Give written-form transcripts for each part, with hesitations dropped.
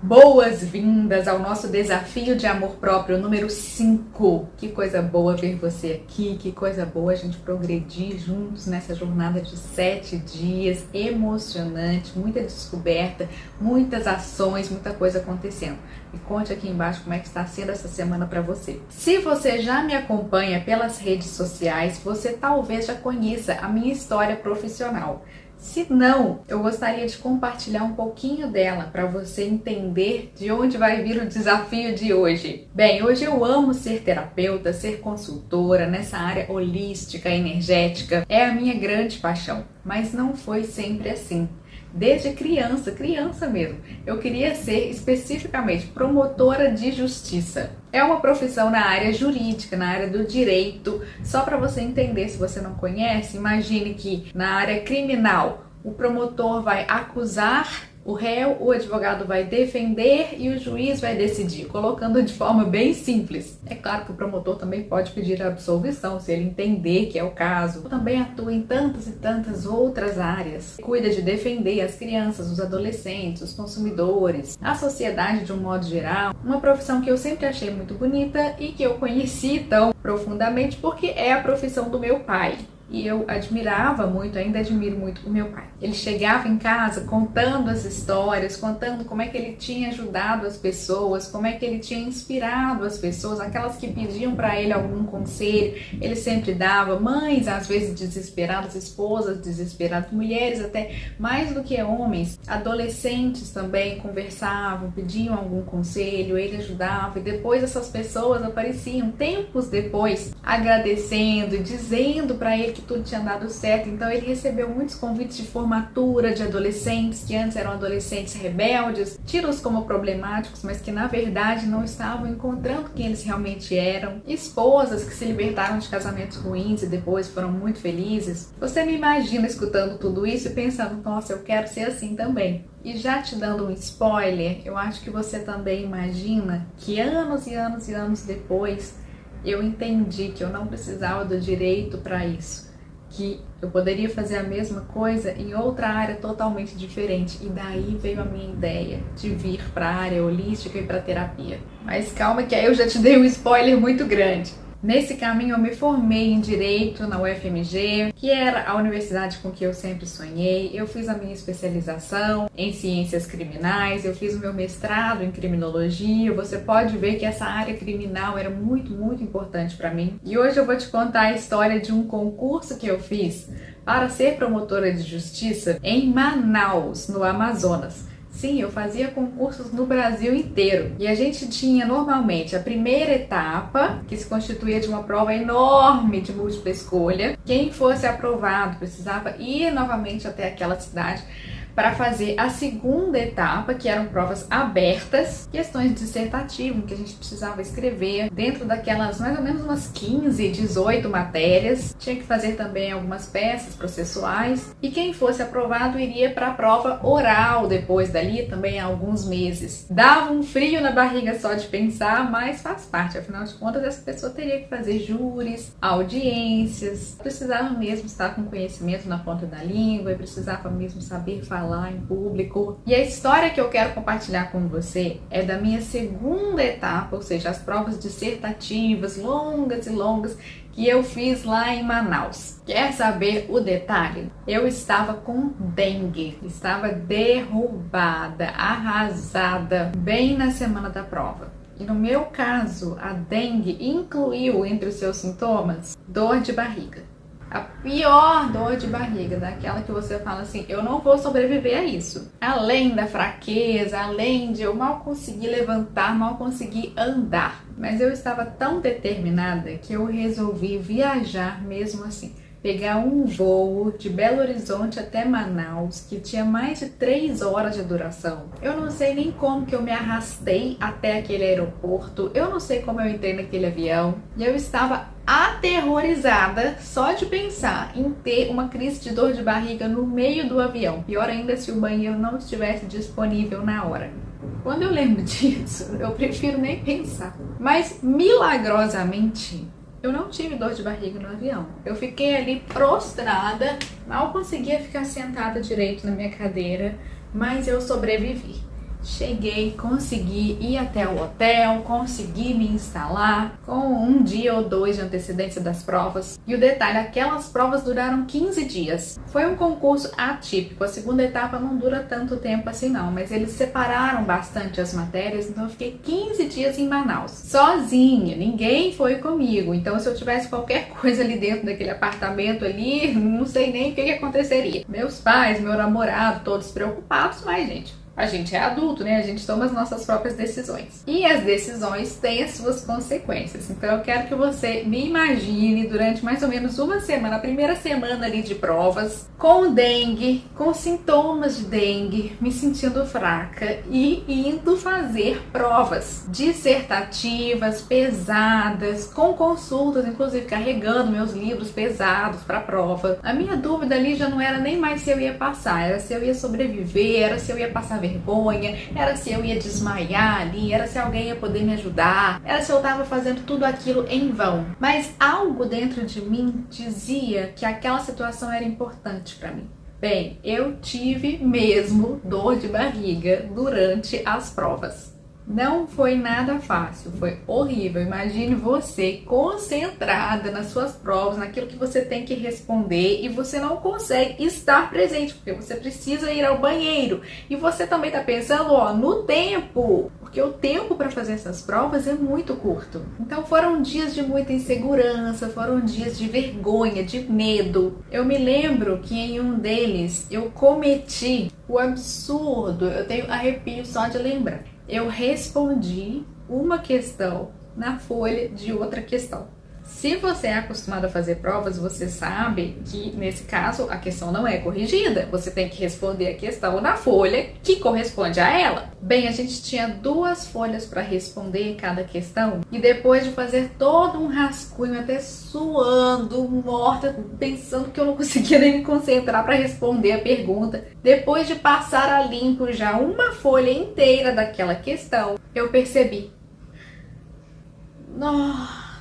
Boas-vindas ao nosso desafio de amor próprio número 5. Que coisa boa ver você aqui, que coisa boa a gente progredir juntos nessa jornada de 7 dias, emocionante, muita descoberta, muitas ações, muita coisa acontecendo. Me conte aqui embaixo como é que está sendo essa semana para você. Se você já me acompanha pelas redes sociais, você talvez já conheça a minha história profissional. Se não, eu gostaria de compartilhar um pouquinho dela para você entender de onde vai vir o desafio de hoje. Bem, hoje eu amo ser terapeuta, ser consultora nessa área holística, energética. É a minha grande paixão, mas não foi sempre assim. Desde criança mesmo, eu queria ser especificamente promotora de justiça. É uma profissão na área jurídica, na área do direito. Só para você entender, se você não conhece, imagine que na área criminal o promotor vai acusar o réu, o advogado vai defender e o juiz vai decidir, colocando de forma bem simples. É claro que o promotor também pode pedir a absolvição, se ele entender que é o caso. Também atua em tantas e tantas outras áreas. Cuida de defender as crianças, os adolescentes, os consumidores, a sociedade de um modo geral. Uma profissão que eu sempre achei muito bonita e que eu conheci tão profundamente porque é a profissão do meu pai. E eu admirava muito, ainda admiro muito o meu pai. Ele chegava em casa contando as histórias, contando como é que ele tinha ajudado as pessoas, como é que ele tinha inspirado as pessoas, aquelas que pediam para ele algum conselho, ele sempre dava. Mães, às vezes desesperadas, esposas desesperadas, mulheres até mais do que homens, adolescentes também conversavam, pediam algum conselho, ele ajudava. E depois essas pessoas apareciam tempos depois, agradecendo e dizendo para ele que tudo tinha dado certo. Então ele recebeu muitos convites de formatura de adolescentes que antes eram adolescentes rebeldes, tidos como problemáticos, mas que na verdade não estavam encontrando quem eles realmente eram, esposas que se libertaram de casamentos ruins e depois foram muito felizes. Você me imagina escutando tudo isso e pensando, nossa, eu quero ser assim também. E já te dando um spoiler, eu acho que você também imagina que anos e anos e anos depois eu entendi que eu não precisava do direito para isso, que eu poderia fazer a mesma coisa em outra área totalmente diferente. E daí veio a minha ideia de vir para a área holística e para a terapia. Mas calma que aí eu já te dei um spoiler muito grande. Nesse caminho eu me formei em Direito na UFMG, que era a universidade com que eu sempre sonhei. Eu fiz a minha especialização em Ciências Criminais, eu fiz o meu mestrado em Criminologia. Você pode ver que essa área criminal era muito, muito importante para mim. E hoje eu vou te contar a história de um concurso que eu fiz para ser promotora de justiça em Manaus, no Amazonas. Sim, eu fazia concursos no Brasil inteiro. E a gente tinha normalmente a primeira etapa, que se constituía de uma prova enorme de múltipla escolha. Quem fosse aprovado precisava ir novamente até aquela cidade para fazer a segunda etapa, que eram provas abertas, questões dissertativas, que a gente precisava escrever dentro daquelas mais ou menos umas 15, 18 matérias. Tinha que fazer também algumas peças processuais. E quem fosse aprovado iria para a prova oral depois dali, também há alguns meses. Dava um frio na barriga só de pensar, mas faz parte. Afinal de contas, essa pessoa teria que fazer júris, audiências. Precisava mesmo estar com conhecimento na ponta da língua e precisava mesmo saber falar em público. E a história que eu quero compartilhar com você é da minha segunda etapa, ou seja, as provas dissertativas longas e longas que eu fiz lá em Manaus. Quer saber o detalhe? Eu estava com dengue, estava derrubada, arrasada, bem na semana da prova. E no meu caso, a dengue incluiu entre os seus sintomas dor de barriga. A pior dor de barriga, daquela que você fala assim, eu não vou sobreviver a isso. Além da fraqueza, além de eu mal conseguir levantar, mal conseguir andar. Mas eu estava tão determinada que eu resolvi viajar mesmo assim. Pegar um voo de Belo Horizonte até Manaus, que tinha mais de 3 horas de duração. Eu não sei nem como que eu me arrastei até aquele aeroporto, eu não sei como eu entrei naquele avião, e eu estava aterrorizada só de pensar em ter uma crise de dor de barriga no meio do avião. Pior ainda se o banheiro não estivesse disponível na hora. Quando eu lembro disso, eu prefiro nem pensar. Mas, milagrosamente, eu não tive dor de barriga no avião. Eu fiquei ali prostrada, mal conseguia ficar sentada direito na minha cadeira, mas eu sobrevivi. Cheguei, consegui ir até o hotel, consegui me instalar com um dia ou dois de antecedência das provas. E o detalhe, aquelas provas duraram 15 dias. Foi um concurso atípico, a segunda etapa não dura tanto tempo assim não, mas eles separaram bastante as matérias, então eu fiquei 15 dias em Manaus, sozinha, ninguém foi comigo. Então se eu tivesse qualquer coisa ali dentro daquele apartamento ali, não sei nem o que aconteceria. Meus pais, meu namorado, todos preocupados, mas a gente é adulto, né? A gente toma as nossas próprias decisões. E as decisões têm as suas consequências. Então eu quero que você me imagine durante mais ou menos uma semana, a primeira semana ali de provas, com dengue, com sintomas de dengue, me sentindo fraca e indo fazer provas dissertativas, pesadas, com consultas, inclusive carregando meus livros pesados para a prova. A minha dúvida ali já não era nem mais se eu ia passar, era se eu ia sobreviver, era se eu ia passar vergonha, era se eu ia desmaiar ali, era se alguém ia poder me ajudar, era se eu estava fazendo tudo aquilo em vão. Mas algo dentro de mim dizia que aquela situação era importante para mim. Bem, eu tive mesmo dor de barriga durante as provas. Não foi nada fácil, foi horrível. Imagine você concentrada nas suas provas, naquilo que você tem que responder e você não consegue estar presente, porque você precisa ir ao banheiro. E você também está pensando, no tempo, porque o tempo para fazer essas provas é muito curto. Então foram dias de muita insegurança, foram dias de vergonha, de medo. Eu me lembro que em um deles eu cometi o absurdo, eu tenho arrepio só de lembrar. Eu respondi uma questão na folha de outra questão. Se você é acostumado a fazer provas, você sabe que nesse caso a questão não é corrigida. Você tem que responder a questão na folha que corresponde a ela. Bem, a gente tinha 2 folhas para responder cada questão e depois de fazer todo um rascunho, até suando, morta, pensando que eu não conseguia nem me concentrar para responder a pergunta, depois de passar a limpo já uma folha inteira daquela questão, eu percebi. Nossa!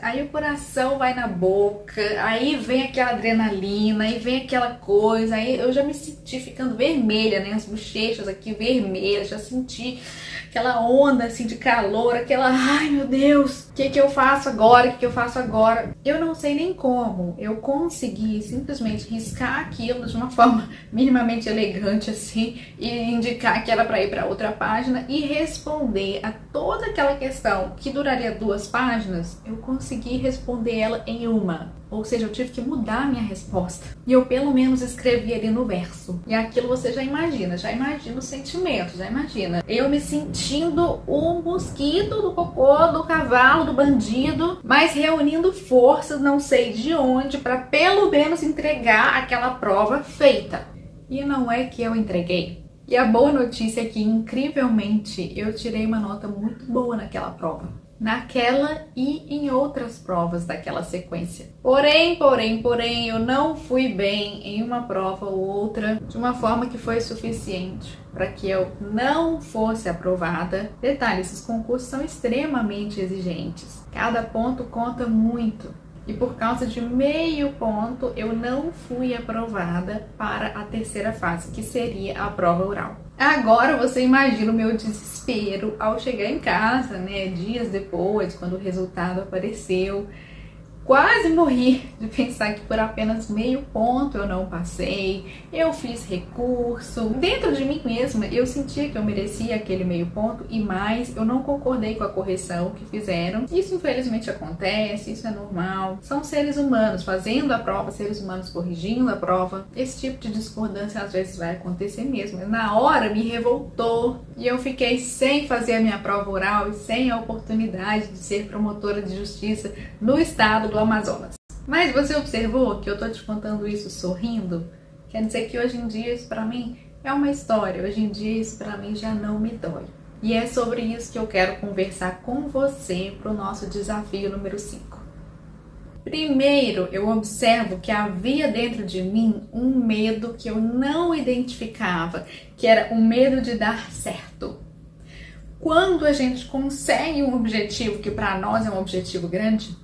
Aí o coração vai na boca, aí vem aquela adrenalina, aí vem aquela coisa, aí eu já me senti ficando vermelha, né? As bochechas aqui vermelhas, já senti aquela onda assim de calor, aquela, ai meu Deus, o que eu faço agora? O que eu faço agora? Eu não sei nem como eu consegui simplesmente riscar aquilo de uma forma minimamente elegante assim e indicar que era para ir para outra página e responder a toda aquela questão que duraria 2 páginas, eu consegui responder ela em uma. Ou seja, eu tive que mudar a minha resposta. E eu pelo menos escrevi ali no verso. E aquilo você já imagina o sentimento, já imagina. Eu me sentindo o mosquito do cocô, do cavalo, do bandido, mas reunindo forças, não sei de onde, para pelo menos entregar aquela prova feita. E não é que eu entreguei. E a boa notícia é que, incrivelmente, eu tirei uma nota muito boa naquela prova. Naquela e em outras provas daquela sequência. Porém, eu não fui bem em uma prova ou outra de uma forma que foi suficiente para que eu não fosse aprovada. Detalhe, esses concursos são extremamente exigentes. Cada ponto conta muito. E por causa de meio ponto, eu não fui aprovada para a terceira fase, que seria a prova oral. Agora você imagina o meu desespero ao chegar em casa, né, dias depois, quando o resultado apareceu. Quase morri de pensar que por apenas meio ponto eu não passei, eu fiz recurso. Dentro de mim mesma, eu sentia que eu merecia aquele meio ponto e mais, eu não concordei com a correção que fizeram. Isso infelizmente acontece, isso é normal. São seres humanos fazendo a prova, seres humanos corrigindo a prova. Esse tipo de discordância às vezes vai acontecer mesmo. Na hora me revoltou e eu fiquei sem fazer a minha prova oral e sem a oportunidade de ser promotora de justiça no estado do Amazonas. Mas você observou que eu tô te contando isso sorrindo? Quer dizer que hoje em dia isso pra mim é uma história, hoje em dia isso pra mim já não me dói. E é sobre isso que eu quero conversar com você pro nosso desafio número 5. Primeiro, eu observo que havia dentro de mim um medo que eu não identificava, que era o medo de dar certo. Quando a gente consegue um objetivo que para nós é um objetivo grande,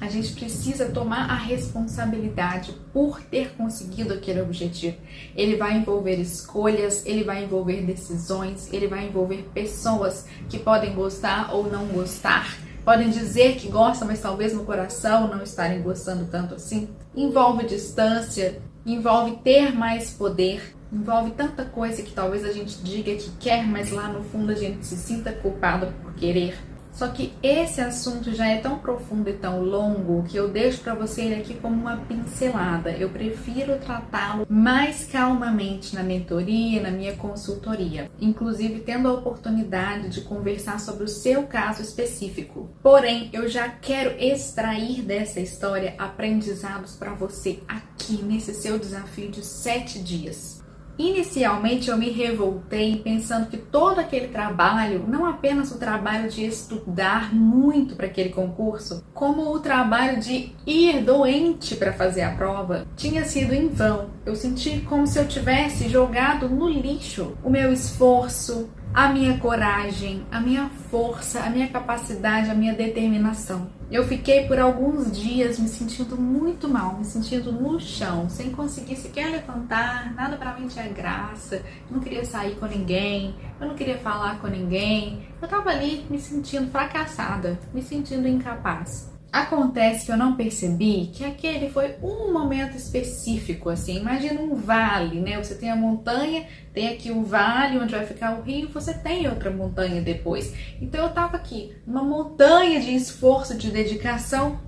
A gente precisa tomar a responsabilidade por ter conseguido aquele objetivo. Ele vai envolver escolhas, ele vai envolver decisões, ele vai envolver pessoas que podem gostar ou não gostar. Podem dizer que gostam, mas talvez no coração não estarem gostando tanto assim. Envolve distância, envolve ter mais poder, envolve tanta coisa que talvez a gente diga que quer, mas lá no fundo a gente se sinta culpado por querer. Só que esse assunto já é tão profundo e tão longo que eu deixo para você ele aqui como uma pincelada. Eu prefiro tratá-lo mais calmamente na mentoria, na minha consultoria, inclusive tendo a oportunidade de conversar sobre o seu caso específico. Porém, eu já quero extrair dessa história aprendizados para você aqui nesse seu desafio de 7 dias. Inicialmente eu me revoltei pensando que todo aquele trabalho, não apenas o trabalho de estudar muito para aquele concurso, como o trabalho de ir doente para fazer a prova, tinha sido em vão. Eu senti como se eu tivesse jogado no lixo o meu esforço, a minha coragem, a minha força, a minha capacidade, a minha determinação. Eu fiquei por alguns dias me sentindo muito mal, me sentindo no chão, sem conseguir sequer levantar, nada pra mim tinha graça, eu não queria sair com ninguém, eu não queria falar com ninguém, eu tava ali me sentindo fracassada, me sentindo incapaz. Acontece que eu não percebi que aquele foi um momento específico, assim, imagina um vale, né? Você tem a montanha, tem aqui o vale onde vai ficar o rio, você tem outra montanha depois. Então eu tava aqui, uma montanha de esforço, de dedicação.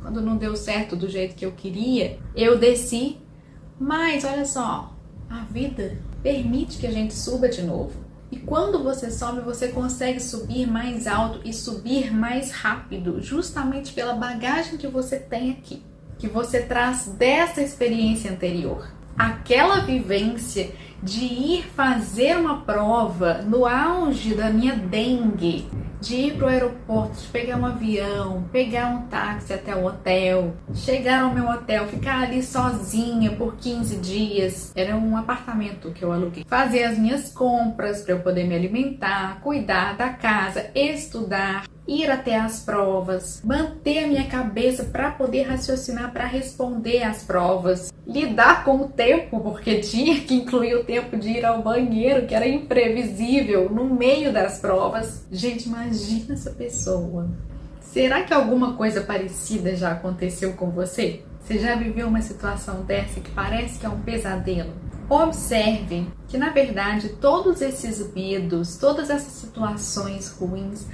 Quando não deu certo do jeito que eu queria, eu desci, mas olha só, a vida permite que a gente suba de novo. E quando você sobe, você consegue subir mais alto e subir mais rápido, justamente pela bagagem que você tem aqui, que você traz dessa experiência anterior. Aquela vivência de ir fazer uma prova no auge da minha dengue, de ir para o aeroporto, de pegar um avião, pegar um táxi até o hotel, chegar ao meu hotel, ficar ali sozinha por 15 dias. Era um apartamento que eu aluguei. Fazer as minhas compras para eu poder me alimentar, cuidar da casa, estudar, ir até as provas, manter a minha cabeça para poder raciocinar, para responder às provas, lidar com o tempo, porque tinha que incluir o tempo de ir ao banheiro, que era imprevisível, no meio das provas. Gente, imagina essa pessoa. Será que alguma coisa parecida já aconteceu com você? Você já viveu uma situação dessa que parece que é um pesadelo? Observe que, na verdade, todos esses medos, todas essas situações ruins,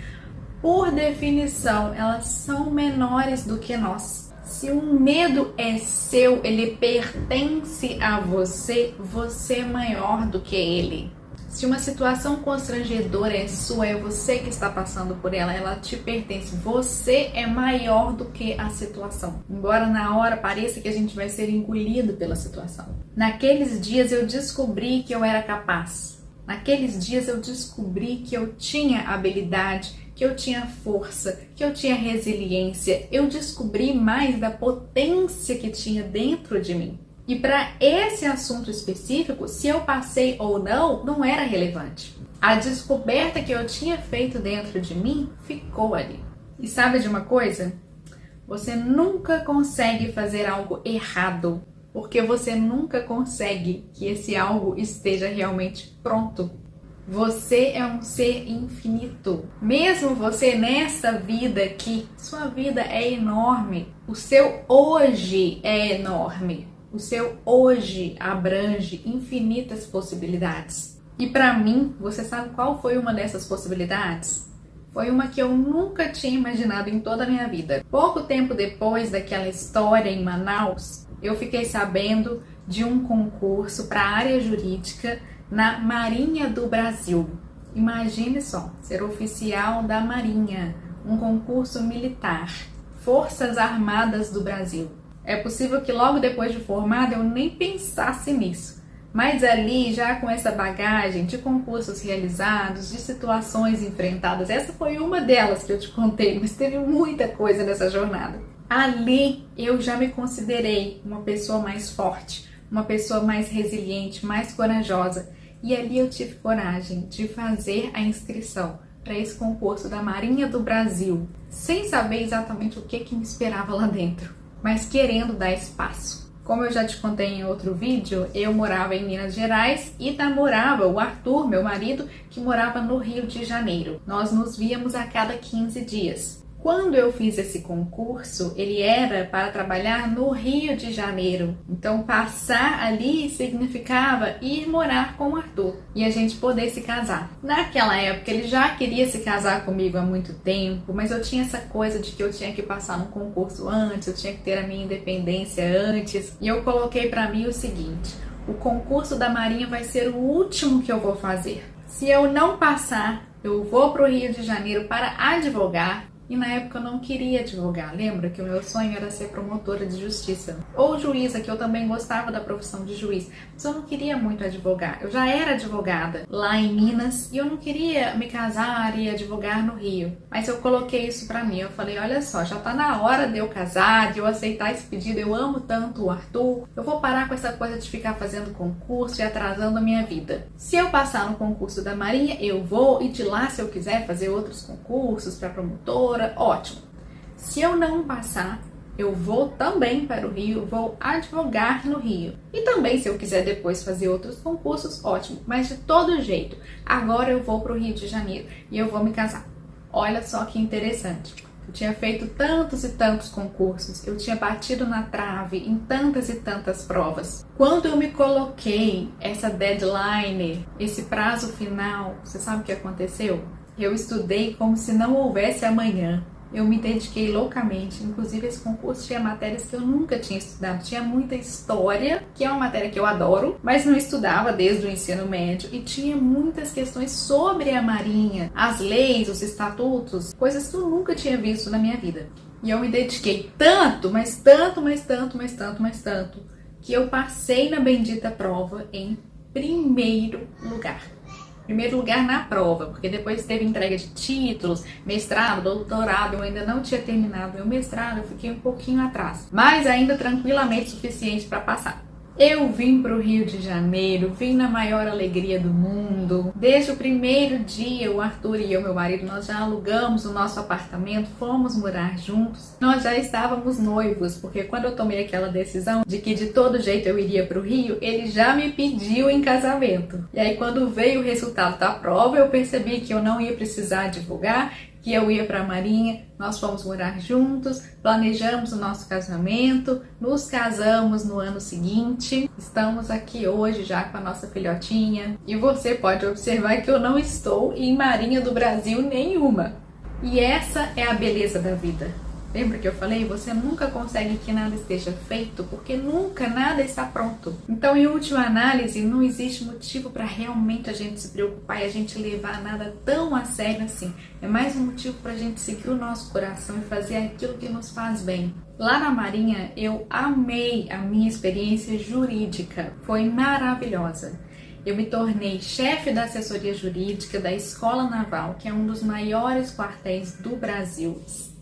por definição, elas são menores do que nós. Se um medo é seu, ele pertence a você, você é maior do que ele. Se uma situação constrangedora é sua, é você que está passando por ela, ela te pertence. Você é maior do que a situação. Embora na hora pareça que a gente vai ser engolido pela situação. Naqueles dias eu descobri que eu era capaz. Naqueles dias eu descobri que eu tinha habilidade, que eu tinha força, que eu tinha resiliência. Eu descobri mais da potência que tinha dentro de mim. E para esse assunto específico, se eu passei ou não, não era relevante. A descoberta que eu tinha feito dentro de mim ficou ali. E sabe de uma coisa? Você nunca consegue fazer algo errado, porque você nunca consegue que esse algo esteja realmente pronto. Você é um ser infinito. Mesmo você nessa vida aqui, sua vida é enorme. O seu hoje é enorme. O seu hoje abrange infinitas possibilidades. E para mim, você sabe qual foi uma dessas possibilidades? Foi uma que eu nunca tinha imaginado em toda a minha vida. Pouco tempo depois daquela história em Manaus, eu fiquei sabendo de um concurso para a área jurídica na Marinha do Brasil. Imagine só, ser oficial da Marinha, um concurso militar, Forças Armadas do Brasil. É possível que logo depois de formada eu nem pensasse nisso, mas ali já com essa bagagem de concursos realizados, de situações enfrentadas, essa foi uma delas que eu te contei, mas teve muita coisa nessa jornada. Ali eu já me considerei uma pessoa mais forte, uma pessoa mais resiliente, mais corajosa. E ali eu tive coragem de fazer a inscrição para esse concurso da Marinha do Brasil, sem saber exatamente o que me esperava lá dentro, mas querendo dar espaço. Como eu já te contei em outro vídeo, eu morava em Minas Gerais e namorava o Arthur, meu marido, que morava no Rio de Janeiro. Nós nos víamos a cada 15 dias. Quando eu fiz esse concurso, ele era para trabalhar no Rio de Janeiro. Então, passar ali significava ir morar com o Arthur e a gente poder se casar. Naquela época, ele já queria se casar comigo há muito tempo, mas eu tinha essa coisa de que eu tinha que passar no concurso antes, eu tinha que ter a minha independência antes. E eu coloquei para mim o seguinte: o concurso da Marinha vai ser o último que eu vou fazer. Se eu não passar, eu vou para o Rio de Janeiro para advogar. E na época eu não queria advogar, lembra que o meu sonho era ser promotora de justiça ou juíza, que eu também gostava da profissão de juiz, mas eu não queria muito advogar. Eu já era advogada lá em Minas e eu não queria me casar e advogar no Rio, mas eu coloquei isso pra mim. Eu falei, olha só, já tá na hora de eu casar, de eu aceitar esse pedido. Eu amo tanto o Arthur, eu vou parar com essa coisa de ficar fazendo concurso e atrasando a minha vida. Se eu passar no concurso da Marinha, eu vou, e de lá, se eu quiser fazer outros concursos para promotora, ótimo. Se eu não passar, eu vou também para o Rio, vou advogar no Rio. E também, se eu quiser depois fazer outros concursos, ótimo. Mas de todo jeito, agora eu vou para o Rio de Janeiro e eu vou me casar. Olha só que interessante. Eu tinha feito tantos e tantos concursos, eu tinha batido na trave em tantas e tantas provas. Quando eu me coloquei essa deadline, esse prazo final, você sabe o que aconteceu? Eu estudei como se não houvesse amanhã. Eu me dediquei loucamente. Inclusive, esse concurso tinha matérias que eu nunca tinha estudado. Tinha muita história, que é uma matéria que eu adoro, mas não estudava desde o ensino médio. E tinha muitas questões sobre a Marinha, as leis, os estatutos, coisas que eu nunca tinha visto na minha vida. E eu me dediquei tanto, mas tanto, mas tanto, mas tanto, mas tanto, que eu passei na bendita prova em primeiro lugar. Primeiro lugar na prova, porque depois teve entrega de títulos, mestrado, doutorado, eu ainda não tinha terminado meu mestrado, eu fiquei um pouquinho atrás, mas ainda tranquilamente suficiente para passar. Eu vim para o Rio de Janeiro, vim na maior alegria do mundo. Desde o primeiro dia, o Arthur e eu, meu marido, nós já alugamos o nosso apartamento, fomos morar juntos. Nós já estávamos noivos, porque quando eu tomei aquela decisão de que de todo jeito eu iria para o Rio, ele já me pediu em casamento. E aí, quando veio o resultado da prova, eu percebi que eu não ia precisar advogar, que eu ia para a Marinha, nós fomos morar juntos, planejamos o nosso casamento, nos casamos no ano seguinte, estamos aqui hoje já com a nossa filhotinha, e você pode observar que eu não estou em Marinha do Brasil nenhuma. E essa é a beleza da vida. Lembra que eu falei? Você nunca consegue que nada esteja feito, porque nunca nada está pronto. Então, em última análise, não existe motivo para realmente a gente se preocupar e a gente levar nada tão a sério assim. É mais um motivo para a gente seguir o nosso coração e fazer aquilo que nos faz bem. Lá na Marinha, eu amei a minha experiência jurídica. Foi maravilhosa. Eu me tornei chefe da assessoria jurídica da Escola Naval, que é um dos maiores quartéis do Brasil.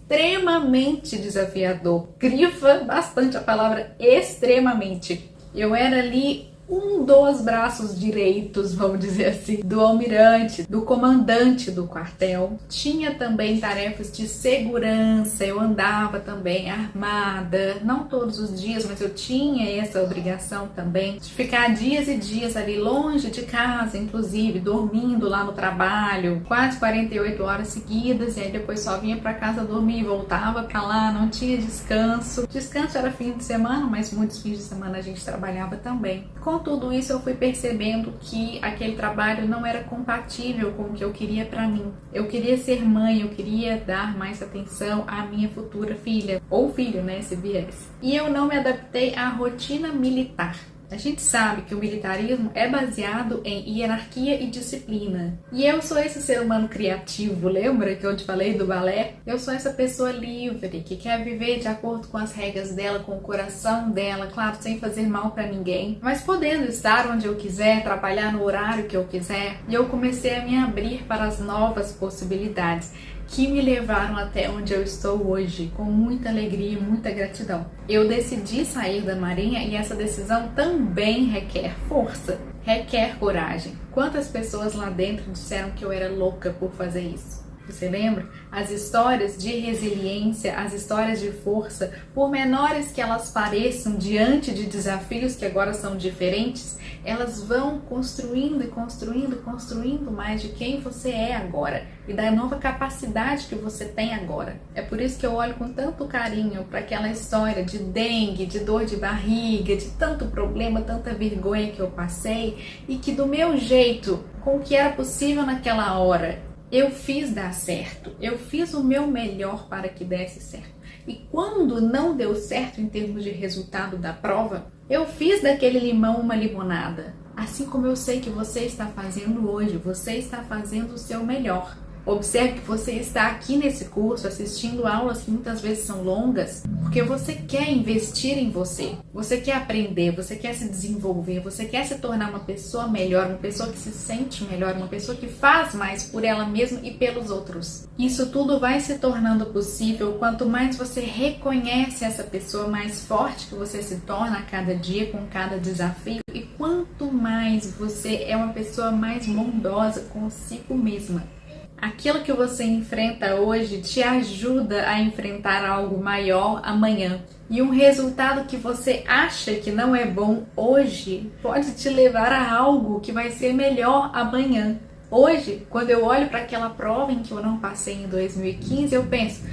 Extremamente desafiador. Grifa bastante a palavra extremamente. Eu era ali um dos braços direitos, vamos dizer assim, do almirante, do comandante do quartel. Tinha também tarefas de segurança, eu andava também armada, não todos os dias, mas eu tinha essa obrigação também de ficar dias e dias ali longe de casa, inclusive dormindo lá no trabalho, quase 48 horas seguidas, e aí depois só vinha para casa dormir e voltava para lá, não tinha descanso. Descanso era fim de semana, mas muitos fins de semana a gente trabalhava também. Com tudo isso, eu fui percebendo que aquele trabalho não era compatível com o que eu queria para mim. Eu queria ser mãe, eu queria dar mais atenção à minha futura filha, ou filho, né, se viesse. E eu não me adaptei à rotina militar. A gente sabe que o militarismo é baseado em hierarquia e disciplina. E eu sou esse ser humano criativo, lembra que eu te falei do balé? Eu sou essa pessoa livre, que quer viver de acordo com as regras dela, com o coração dela, claro, sem fazer mal pra ninguém, mas podendo estar onde eu quiser, trabalhar no horário que eu quiser. E eu comecei a me abrir para as novas possibilidades que me levaram até onde eu estou hoje, com muita alegria e muita gratidão. Eu decidi sair da Marinha e essa decisão também requer força, requer coragem. Quantas pessoas lá dentro disseram que eu era louca por fazer isso? Você lembra? As histórias de resiliência, as histórias de força, por menores que elas pareçam diante de desafios que agora são diferentes, elas vão construindo e construindo e construindo mais de quem você é agora e da nova capacidade que você tem agora. É por isso que eu olho com tanto carinho para aquela história de dengue, de dor de barriga, de tanto problema, tanta vergonha que eu passei e que do meu jeito, com o que era possível naquela hora, eu fiz dar certo, eu fiz o meu melhor para que desse certo. E quando não deu certo em termos de resultado da prova, eu fiz daquele limão uma limonada. Assim como eu sei que você está fazendo hoje, você está fazendo o seu melhor. Observe que você está aqui nesse curso assistindo aulas que muitas vezes são longas, porque você quer investir em você, você quer aprender, você quer se desenvolver, você quer se tornar uma pessoa melhor, uma pessoa que se sente melhor, uma pessoa que faz mais por ela mesma e pelos outros. Isso tudo vai se tornando possível quanto mais você reconhece essa pessoa mais forte que você se torna a cada dia, com cada desafio, e quanto mais você é uma pessoa mais bondosa consigo mesma. Aquilo que você enfrenta hoje te ajuda a enfrentar algo maior amanhã. E um resultado que você acha que não é bom hoje pode te levar a algo que vai ser melhor amanhã. Hoje, quando eu olho para aquela prova em que eu não passei em 2015, eu penso,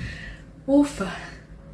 ufa,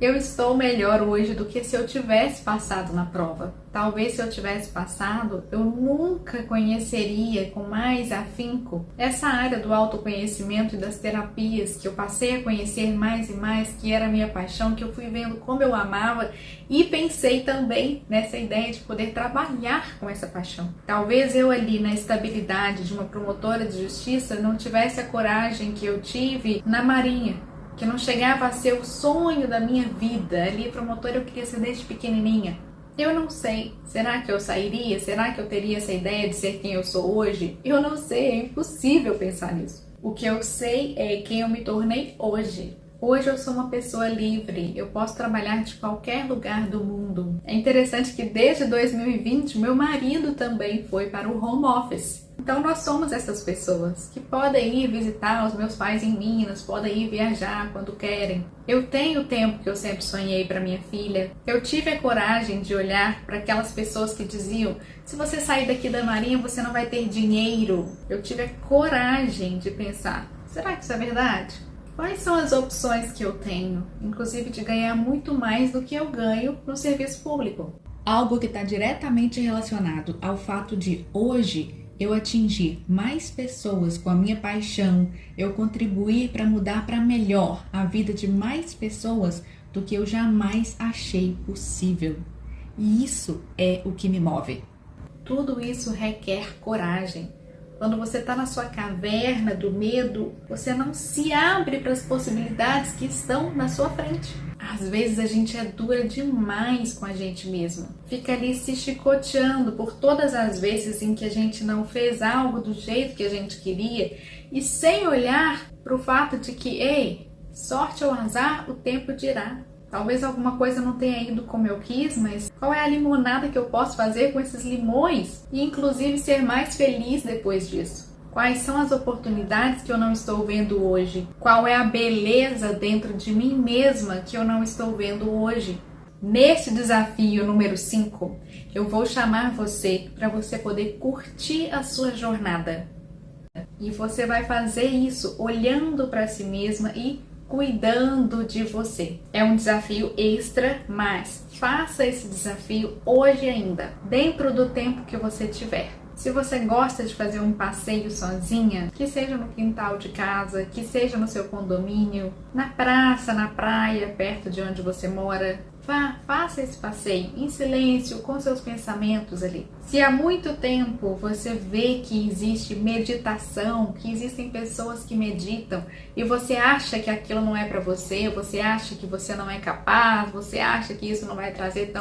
eu estou melhor hoje do que se eu tivesse passado na prova. Talvez se eu tivesse passado, eu nunca conheceria com mais afinco essa área do autoconhecimento e das terapias que eu passei a conhecer mais e mais, que era a minha paixão, que eu fui vendo como eu amava e pensei também nessa ideia de poder trabalhar com essa paixão. Talvez eu ali na estabilidade de uma promotora de justiça não tivesse a coragem que eu tive na Marinha, que não chegava a ser o sonho da minha vida. Ali, promotora, eu queria ser desde pequenininha. Eu não sei. Será que eu sairia? Será que eu teria essa ideia de ser quem eu sou hoje? Eu não sei, é impossível pensar nisso. O que eu sei é quem eu me tornei hoje. Hoje eu sou uma pessoa livre, eu posso trabalhar de qualquer lugar do mundo. É interessante que desde 2020, meu marido também foi para o home office. Então nós somos essas pessoas que podem ir visitar os meus pais em Minas, podem ir viajar quando querem. Eu tenho o tempo que eu sempre sonhei para minha filha. Eu tive a coragem de olhar para aquelas pessoas que diziam, se você sair daqui da Marinha você não vai ter dinheiro. Eu tive a coragem de pensar, será que isso é verdade? Quais são as opções que eu tenho, inclusive de ganhar muito mais do que eu ganho no serviço público? Algo que está diretamente relacionado ao fato de hoje eu atingir mais pessoas com a minha paixão, eu contribuir para mudar para melhor a vida de mais pessoas do que eu jamais achei possível. E isso é o que me move. Tudo isso requer coragem. Quando você está na sua caverna do medo, você não se abre para as possibilidades que estão na sua frente. Às vezes a gente é dura demais com a gente mesma. Fica ali se chicoteando por todas as vezes em que a gente não fez algo do jeito que a gente queria e sem olhar para o fato de que, ei, sorte ou azar, o tempo dirá. Talvez alguma coisa não tenha ido como eu quis, mas qual é a limonada que eu posso fazer com esses limões e inclusive ser mais feliz depois disso? Quais são as oportunidades que eu não estou vendo hoje? Qual é a beleza dentro de mim mesma que eu não estou vendo hoje? Neste desafio número 5, eu vou chamar você para você poder curtir a sua jornada. E você vai fazer isso olhando para si mesma e cuidando de você. É um desafio extra, mas faça esse desafio hoje ainda, dentro do tempo que você tiver. Se você gosta de fazer um passeio sozinha, que seja no quintal de casa, que seja no seu condomínio, na praça, na praia, perto de onde você mora, faça esse passeio em silêncio, com seus pensamentos ali. Se há muito tempo você vê que existe meditação, que existem pessoas que meditam e você acha que aquilo não é para você, você acha que você não é capaz, você acha que isso não vai trazer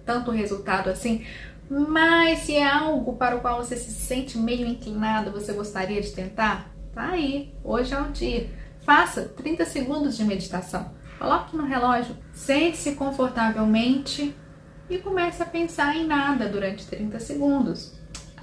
tanto resultado assim, mas se é algo para o qual você se sente meio inclinado, você gostaria de tentar? Tá aí, hoje é o dia. Faça 30 segundos de meditação. Coloque no relógio, sente-se confortavelmente e comece a pensar em nada durante 30 segundos.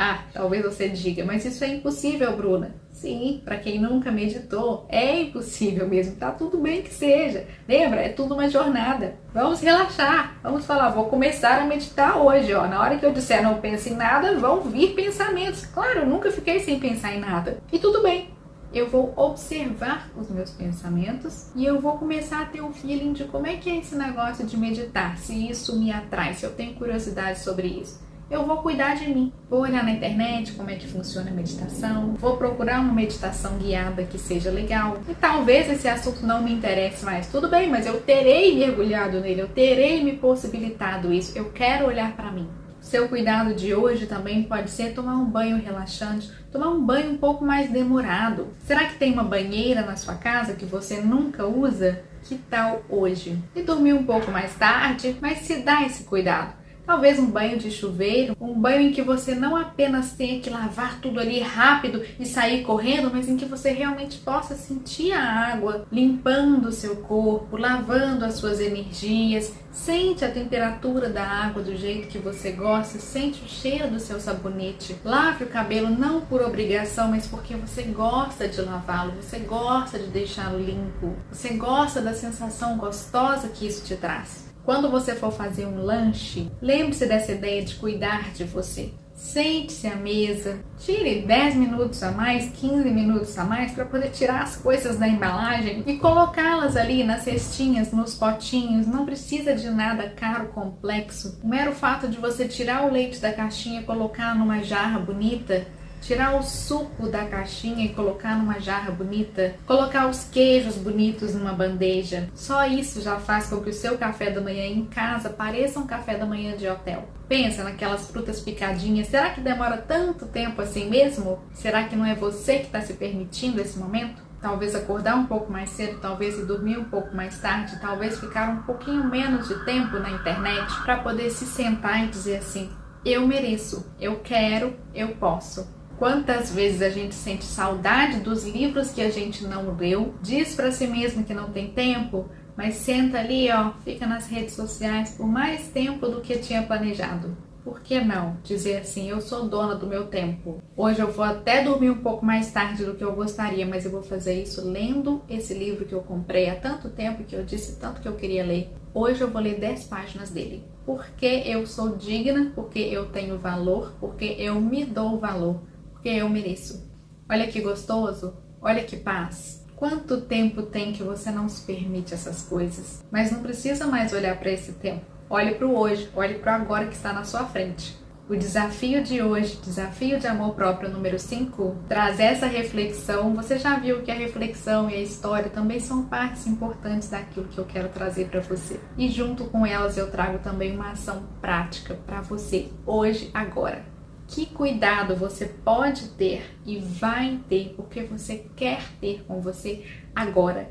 Ah, talvez você diga, mas isso é impossível, Bruna. Sim, para quem nunca meditou, é impossível mesmo. Tá tudo bem que seja. Lembra? É tudo uma jornada. Vamos relaxar. Vamos falar, vou começar a meditar hoje, ó. Na hora que eu disser não pense em nada, vão vir pensamentos. Claro, eu nunca fiquei sem pensar em nada. E tudo bem. Eu vou observar os meus pensamentos e eu vou começar a ter um feeling de como é que é esse negócio de meditar, se isso me atrai, se eu tenho curiosidade sobre isso. Eu vou cuidar de mim. Vou olhar na internet como é que funciona a meditação, vou procurar uma meditação guiada que seja legal. E talvez esse assunto não me interesse mais. Tudo bem, mas eu terei mergulhado nele, eu terei me possibilitado isso. Eu quero olhar para mim. Seu cuidado de hoje também pode ser tomar um banho relaxante, tomar um banho um pouco mais demorado. Será que tem uma banheira na sua casa que você nunca usa? Que tal hoje? E dormir um pouco mais tarde, mas se dá esse cuidado. Talvez um banho de chuveiro, um banho em que você não apenas tenha que lavar tudo ali rápido e sair correndo, mas em que você realmente possa sentir a água limpando o seu corpo, lavando as suas energias. Sente a temperatura da água do jeito que você gosta, sente o cheiro do seu sabonete. Lave o cabelo não por obrigação, mas porque você gosta de lavá-lo, você gosta de deixá-lo limpo, você gosta da sensação gostosa que isso te traz. Quando você for fazer um lanche, lembre-se dessa ideia de cuidar de você. Sente-se à mesa, tire 10 minutos a mais, 15 minutos a mais para poder tirar as coisas da embalagem e colocá-las ali nas cestinhas, nos potinhos. Não precisa de nada caro, complexo. O mero fato de você tirar o leite da caixinha e colocar numa jarra bonita, tirar o suco da caixinha e colocar numa jarra bonita, colocar os queijos bonitos numa bandeja. Só isso já faz com que o seu café da manhã em casa pareça um café da manhã de hotel. Pensa naquelas frutas picadinhas. Será que demora tanto tempo assim mesmo? Será que não é você que está se permitindo esse momento? Talvez acordar um pouco mais cedo, talvez ir dormir um pouco mais tarde, talvez ficar um pouquinho menos de tempo na internet para poder se sentar e dizer assim: eu mereço, eu quero, eu posso. Quantas vezes a gente sente saudade dos livros que a gente não leu, diz para si mesmo que não tem tempo, mas senta ali, ó, fica nas redes sociais por mais tempo do que tinha planejado. Por que não dizer assim, eu sou dona do meu tempo? Hoje eu vou até dormir um pouco mais tarde do que eu gostaria, mas eu vou fazer isso lendo esse livro que eu comprei há tanto tempo, que eu disse tanto que eu queria ler. Hoje eu vou ler 10 páginas dele. Porque eu sou digna, porque eu tenho valor, porque eu me dou valor. Porque eu mereço. Olha que gostoso, olha que paz. Quanto tempo tem que você não se permite essas coisas? Mas não precisa mais olhar para esse tempo. Olhe para o hoje, olhe para o agora que está na sua frente. O desafio de hoje, desafio de amor próprio número 5, traz essa reflexão. Você já viu que a reflexão e a história também são partes importantes daquilo que eu quero trazer para você. E junto com elas eu trago também uma ação prática para você, hoje, agora. Que cuidado você pode ter e vai ter porque você quer ter com você agora?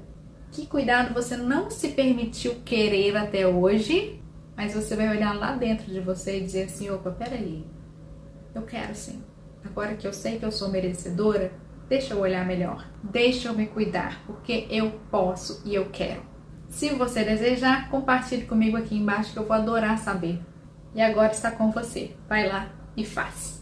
Que cuidado você não se permitiu querer até hoje, mas você vai olhar lá dentro de você e dizer assim, opa, peraí, eu quero sim. Agora que eu sei que eu sou merecedora, deixa eu olhar melhor, deixa eu me cuidar, porque eu posso e eu quero. Se você desejar, compartilhe comigo aqui embaixo que eu vou adorar saber. E agora está com você. Vai lá e faz.